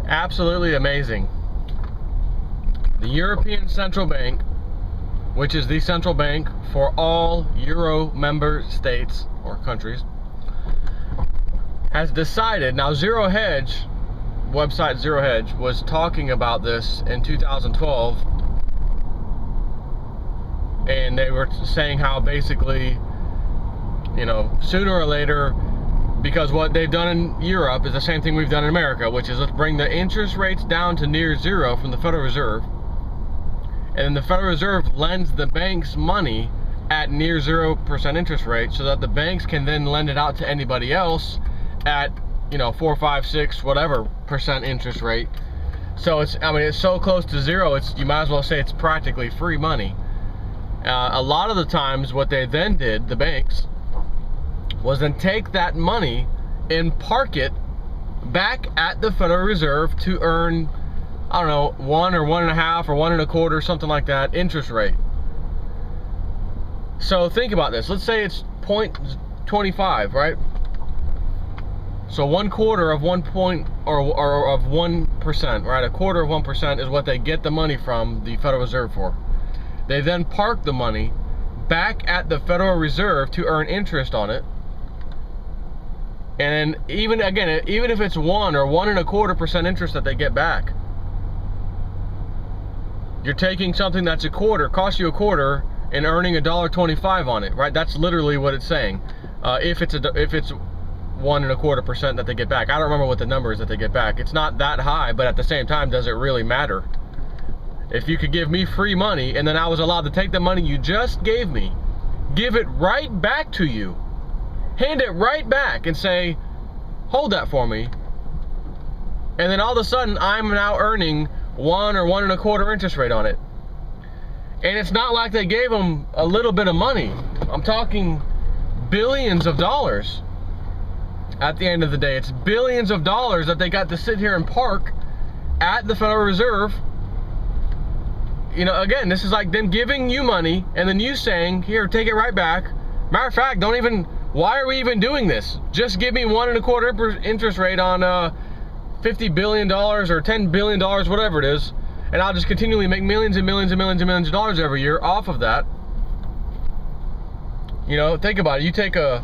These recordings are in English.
Absolutely amazing. The European Central Bank, which is the central bank for all Euro member states or countries, has decided, now Zero Hedge, website Zero Hedge, was talking about this in 2012, and they were saying how basically, you know, sooner or later, because what they've done in Europe is the same thing we've done in America, which is let's bring the interest rates down to near zero from the Federal Reserve, and then the Federal Reserve lends the banks money at near 0% interest rate, so that the banks can then lend it out to anybody else at, you know, 4, 5, 6, whatever % interest rate. So it's, I mean, it's so close to zero, it's, you might as well say it's practically free money. A lot of the times what they then did, the banks, was then take that money and park it back at the Federal Reserve to earn, I don't know, 1 or 1.5 or 1 1/4, something like that, interest rate. So think about this. Let's say it's 0.25, right? So 1/4 of 1 point, or of 1%, right? 1/4 of 1% is what they get the money from the Federal Reserve for. They then park the money back at the Federal Reserve to earn interest on it. And even if it's 1 or 1 1/4% interest that they get back, you're taking something that's a quarter, cost you a quarter, and earning $1.25 on it, right? That's literally what it's saying. If it's 1 1/4% that they get back. I don't remember what the number is that they get back. It's not that high, but at the same time, does it really matter? If you could give me free money and then I was allowed to take the money you just gave me, give it right back to you, hand it right back and say, hold that for me, and then all of a sudden I'm now earning 1 or 1 1/4 interest rate on it. And it's not like they gave them a little bit of money. I'm talking billions of dollars. At the end of the day, it's billions of dollars that they got to sit here and park at the Federal Reserve. You know, again, this is like them giving you money and then you saying, here, take it right back. Matter of fact, don't even, why are we even doing this? Just give me 1 1/4 interest rate on $50 billion or $10 billion, whatever it is, and I'll just continually make millions and millions and millions and millions of dollars every year off of that. You know, think about it. You take a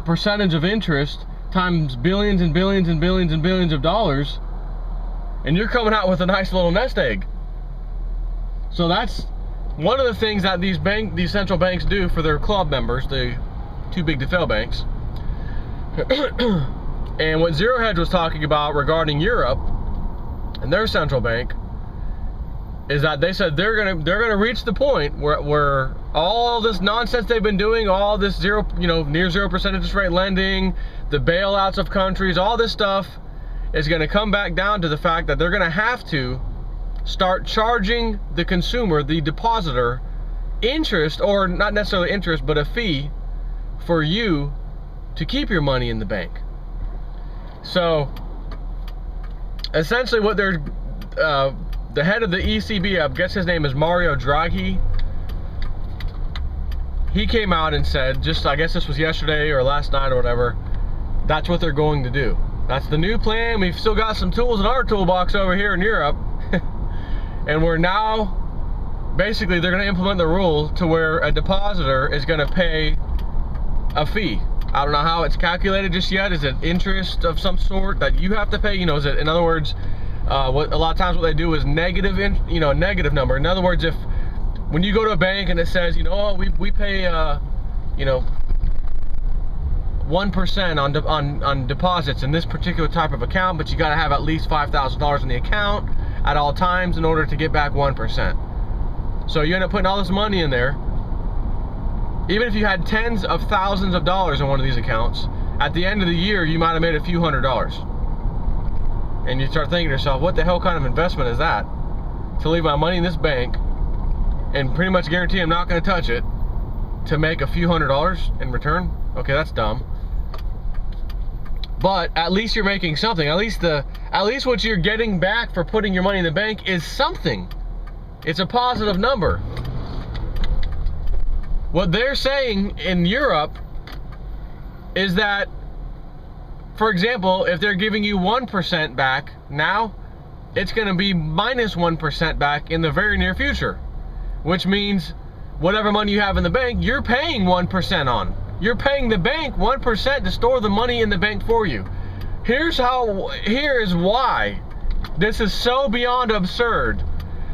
percentage of interest times billions and billions and billions and billions of dollars, and you're coming out with a nice little nest egg. So that's one of the things that these central banks do for their club members, the too big to fail banks. And what Zero Hedge was talking about regarding Europe and their central bank is that they said they're gonna reach the point where all this nonsense they've been doing, all this near 0% interest rate lending, the bailouts of countries, all this stuff is gonna come back down to the fact that they're gonna have to start charging the consumer, the depositor, interest, or not necessarily interest, but a fee for you to keep your money in the bank. So essentially what they're, the head of the ECB, I guess his name is Mario Draghi, he came out and said, just, I guess this was yesterday or last night or whatever, that's what they're going to do. That's the new plan. We've still got some tools in our toolbox over here in Europe. And we're now, basically they're going to implement the rule to where a depositor is going to pay a fee. I don't know how it's calculated just yet. Is it interest of some sort that you have to pay? You know, is it, in other words, what a lot of times what they do is negative number. In other words, if when you go to a bank and it says, you know, oh, we pay, you know, 1% on deposits in this particular type of account, but you got to have at least $5,000 in the account at all times in order to get back 1%. So you end up putting all this money in there. Even if you had tens of thousands of dollars in one of these accounts, at the end of the year you might have made a few $100s. And you start thinking to yourself, what the hell kind of investment is that? To leave my money in this bank and pretty much guarantee I'm not going to touch it to make a few $100s in return? Okay, that's dumb. But at least you're making something. At least what you're getting back for putting your money in the bank is something. It's a positive number. What they're saying in Europe is that for example, if they're giving you 1% back now, it's going to be minus 1% back in the very near future, which means whatever money you have in the bank, you're paying 1% on. You're paying the bank 1% to store the money in the bank for you. Here is why this is so beyond absurd.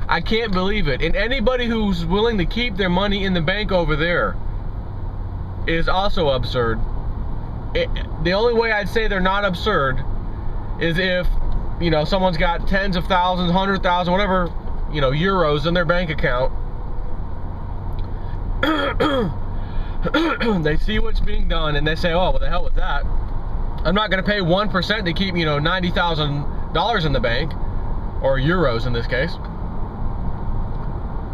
I can't believe it. And anybody who's willing to keep their money in the bank over there is also absurd. The only way I'd say they're not absurd is if, you know, someone's got tens of thousands, 100,000, whatever, you know, euros in their bank account. They see what's being done and they say, oh, what the hell with that? I'm not going to pay 1% to keep, you know, $90,000 in the bank, or euros in this case.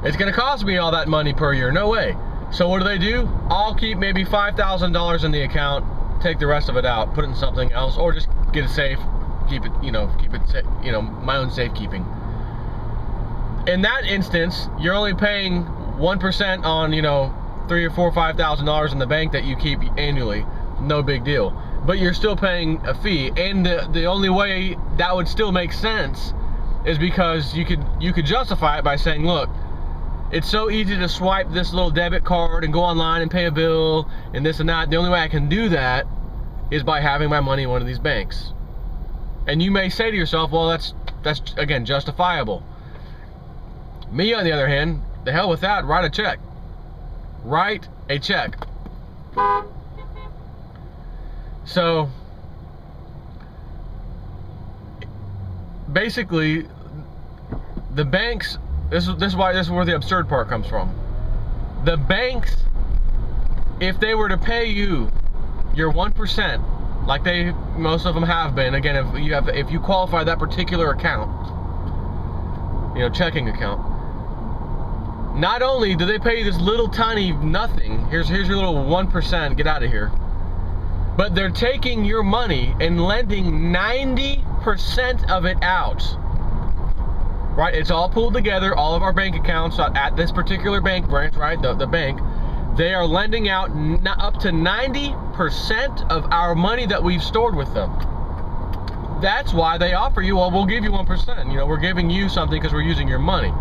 It's going to cost me all that money per year. No way. So what do? I'll keep maybe $5,000 in the account, take the rest of it out, put it in something else, or just get a safe, keep it, you know, my own safekeeping. In that instance, you're only paying 1% on, you know, $3,000 or $4,000 or $5,000 in the bank that you keep annually. No big deal. But you're still paying a fee, and the only way that would still make sense is because you could justify it by saying, look, it's so easy to swipe this little debit card and go online and pay a bill and this and that. The only way I can do that is by having my money in one of these banks. And you may say to yourself, well, that's again justifiable. Me, on the other hand, the hell with that. Write a check. Write a check. So basically, the banks, this is where the absurd part comes from. The banks, if they were to pay you your 1%, like most of them have been, again, if you qualify that particular account, you know, checking account, not only do they pay you this little tiny nothing, here's your little 1%, get out of here, but they're taking your money and lending 90% of it out. Right, it's all pulled together, all of our bank accounts at this particular bank branch, right, the bank, they are lending out up to 90% of our money that we've stored with them. That's why they offer you, well, we'll give you 1%, you know, we're giving you something because we're using your money.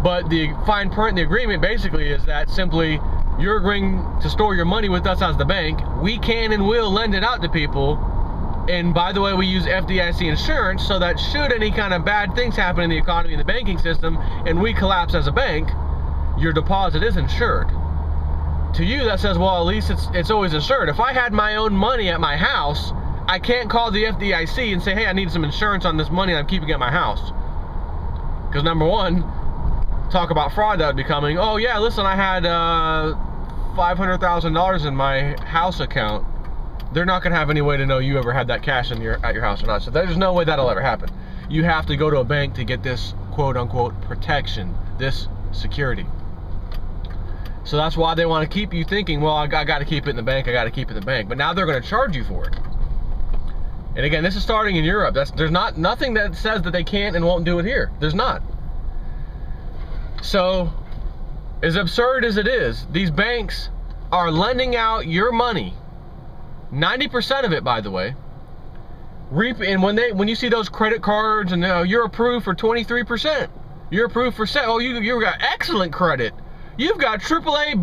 But the fine print in the agreement basically is that simply you're agreeing to store your money with us as the bank. We can and will lend it out to people. And by the way, we use FDIC insurance so that should any kind of bad things happen in the economy and the banking system and we collapse as a bank, your deposit is insured. To you, that says, well, at least it's always insured. If I had my own money at my house, I can't call the FDIC and say, hey, I need some insurance on this money I'm keeping at my house. Because number one, talk about fraud that would be coming. Oh yeah, listen, I had $500,000 in my house account. They're not going to have any way to know you ever had that cash at your house or not. So there's no way that'll ever happen. You have to go to a bank to get this quote-unquote protection, this security. So that's why they want to keep you thinking, well, I got to keep it in the bank, I got to keep it in the bank. But now they're going to charge you for it. And again, this is starting in Europe. There's nothing that says that they can't and won't do it here. There's not. So, as absurd as it is, these banks are lending out your money, 90% of it, by the way. And when you see those credit cards and you're approved for 23%, you're approved for you've got excellent credit, you've got AAA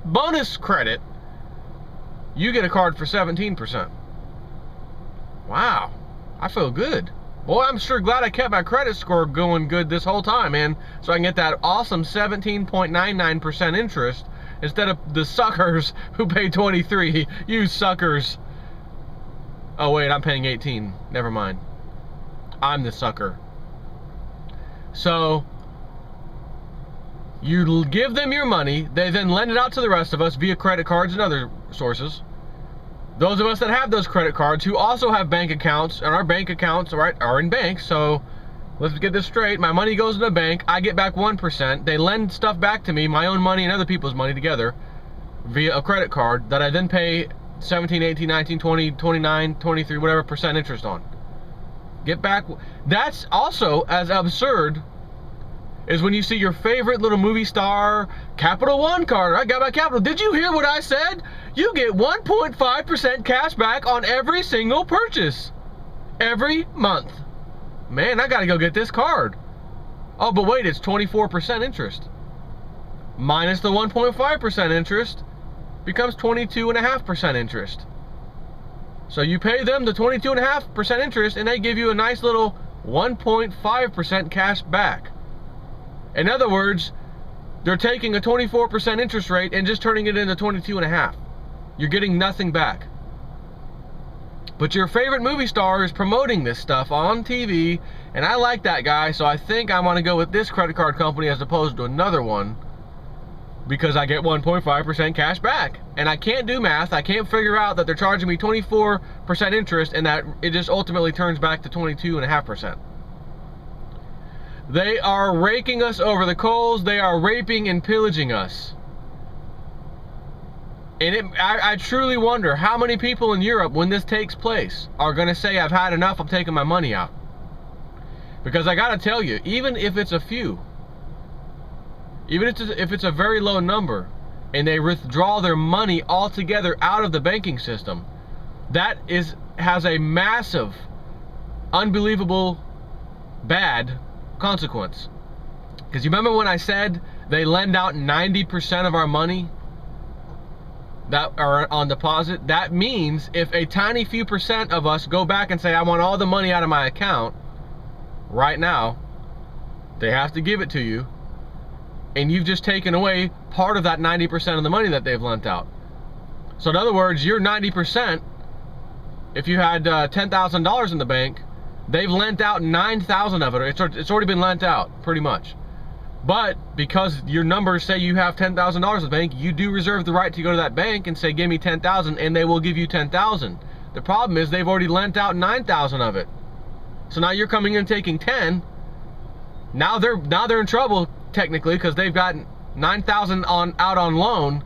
bonus credit, you get a card for 17%. Wow, I feel good. Boy, I'm sure glad I kept my credit score going good this whole time, man, so I can get that awesome 17.99% interest instead of the suckers who pay 23. You suckers. Oh wait, I'm paying 18. Never mind. I'm the sucker. So you give them your money, they then lend it out to the rest of us via credit cards and other sources. Those of us that have those credit cards who also have bank accounts, and our bank accounts, right, are in banks. So let's get this straight. My money goes to the bank, I get back 1%. They lend stuff back to me, my own money and other people's money together, via a credit card that I then pay 17, 18, 19, 20, 29, 23, whatever percent interest on. Get back. That's also as absurd is when you see your favorite little movie star, Capital One card. I got my Capital. Did you hear what I said? you get 1.5% cash back on every single purchase. Every month. Man, I gotta go get this card. Oh, but wait, it's 24% interest. Minus the 1.5% interest becomes 22.5% interest. So you pay them the 22.5% interest and they give you a nice little 1.5% cash back. In other words, they're taking a 24% interest rate and just turning it into 22.5. You're getting nothing back. But your favorite movie star is promoting this stuff on TV, and I like that guy, so I think I want to go with this credit card company as opposed to another one, because I get 1.5% cash back. And I can't do math. I can't figure out that they're charging me 24% interest and that it just ultimately turns back to 22.5%. They are raking us over the coals. They are raping and pillaging us. And I truly wonder how many people in Europe, when this takes place, are going to say, I've had enough, I'm taking my money out. Because I got to tell you, even if it's a few, even if it's a very low number, and they withdraw their money altogether out of the banking system, that has a massive, unbelievable, bad consequence. Because you remember when I said they lend out 90% of our money that are on deposit? That means if a tiny few percent of us go back and say, I want all the money out of my account right now, they have to give it to you, and you've just taken away part of that 90% of the money that they've lent out. So in other words, your 90%, if you had $10,000 in the bank, they've lent out 9,000 of it. It's already been lent out, pretty much. But because your numbers say you have $10,000 in the bank, you do reserve the right to go to that bank and say, give me 10,000, and they will give you 10,000. The problem is they've already lent out 9,000 of it. So now you're coming in taking 10. Now they're in trouble technically, because they've got 9,000 out on loan,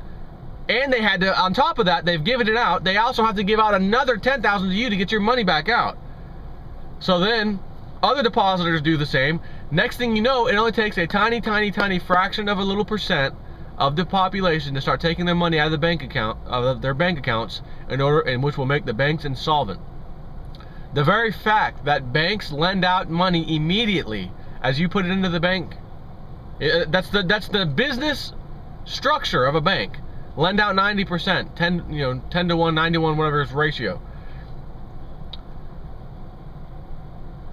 and they had to, on top of that, they've given it out. They also have to give out another 10,000 to you to get your money back out. So then other depositors do the same. Next thing you know, it only takes a tiny fraction of a little percent of the population to start taking their money out of the bank account, of their bank accounts, in which will make the banks insolvent. The very fact that banks lend out money immediately as you put it into the bank, that's the business structure of a bank. Lend out 90%, 10 to 1, 9 to 1, whatever its ratio.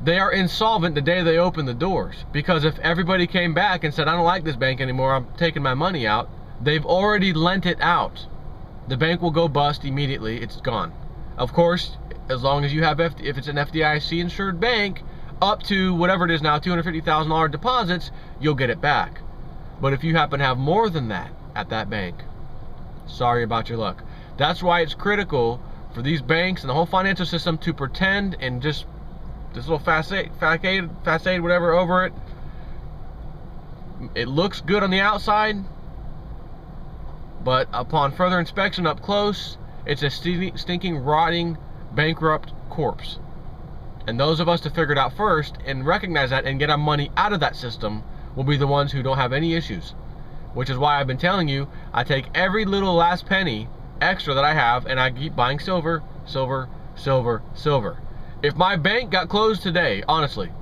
They are insolvent the day they open the doors, because if everybody came back and said, I don't like this bank anymore, I'm taking my money out, they've already lent it out. The bank will go bust immediately. It's gone. Of course, as long as you have, if it's an FDIC insured bank, up to whatever it is now, $250,000 deposits, you'll get it back. But if you happen to have more than that at that bank, sorry about your luck. That's why it's critical for these banks and the whole financial system to pretend and just this little facade, whatever, over it. It looks good on the outside, but upon further inspection up close, it's a stinking, rotting, bankrupt corpse. And those of us to figure it out first and recognize that and get our money out of that system will be the ones who don't have any issues. Which is why I've been telling you, I take every little last penny extra that I have and I keep buying silver, silver, silver, silver. If my bank got closed today, honestly,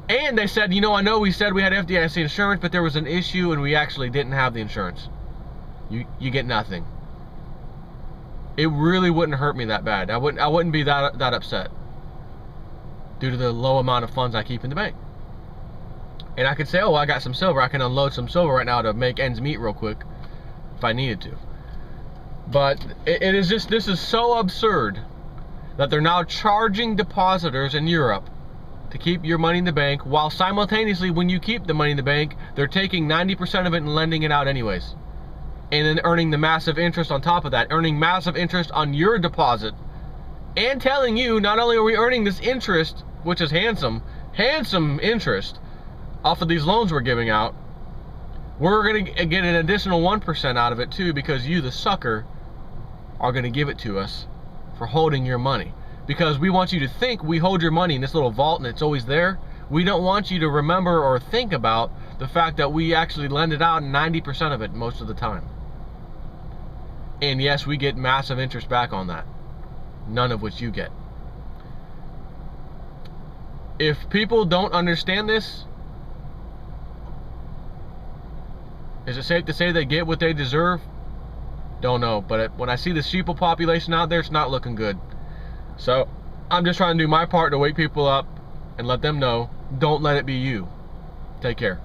and they said, you know, I know we said we had FDIC insurance, but there was an issue and we actually didn't have the insurance, you get nothing. It really wouldn't hurt me that bad. I wouldn't be that upset due to the low amount of funds I keep in the bank. And I could say, oh, I got some silver, I can unload some silver right now to make ends meet real quick if I needed to. But it is just, this is so absurd that they're now charging depositors in Europe to keep your money in the bank, while simultaneously, when you keep the money in the bank, they're taking 90% of it and lending it out anyways. And then earning the massive interest on top of that, earning massive interest on your deposit, and telling you, not only are we earning this interest, which is handsome interest off of these loans we're giving out, we're going to get an additional 1% out of it too, because you, the sucker, are going to give it to us for holding your money. Because we want you to think we hold your money in this little vault and it's always there. We don't want you to remember or think about the fact that we actually lend it out 90% of it most of the time. And yes, we get massive interest back on that, none of which you get. If people don't understand this, is it safe to say they get what they deserve? Don't know, but when I see the sheeple population out there, it's not looking good. So I'm just trying to do my part to wake people up and let them know, don't let it be you. Take care.